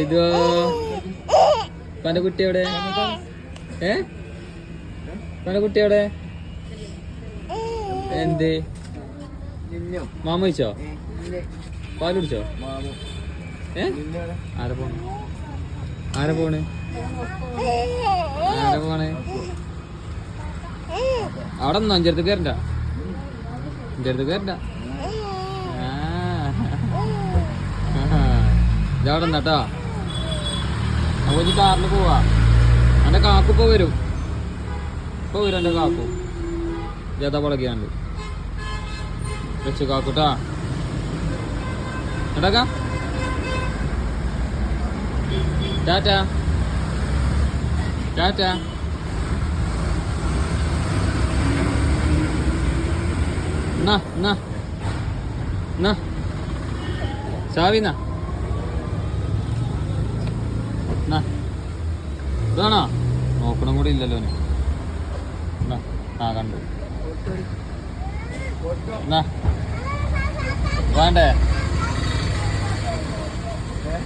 ഇതോ പല കുട്ടി എവിടെ? പല കുട്ടി എവിടെ? എന്ത് മാമ കഴിച്ചോ? പാല് കുടിച്ചോ? ആരെ പോണ്? ആരെ പോണ്? ആരെ പോണ്? അവിടെ ഒന്നും അഞ്ചടുത്ത് കയറണ്ട, അഞ്ചടുത്ത് കയറണ്ട. ഇതവിടെ നിന്നാട്ടോ. അപ്പൊ ഇനി കാറിൽ പോവാ. എന്റെ കാക്കു ഇപ്പൊ വരും, ഇപ്പൊ വരും എന്റെ കാക്കു. ജത പൊളക്കിയാണ്ട് വെച്ചു കാക്കൂട്ടാ. എടാക്കാ ടാറ്റ ടാറ്റ. ചാവിന്നാ ഇതാണോ? നോക്കണം കൂടി ഇല്ലല്ലോ. ആ കണ്ടു. വേണ്ടേ?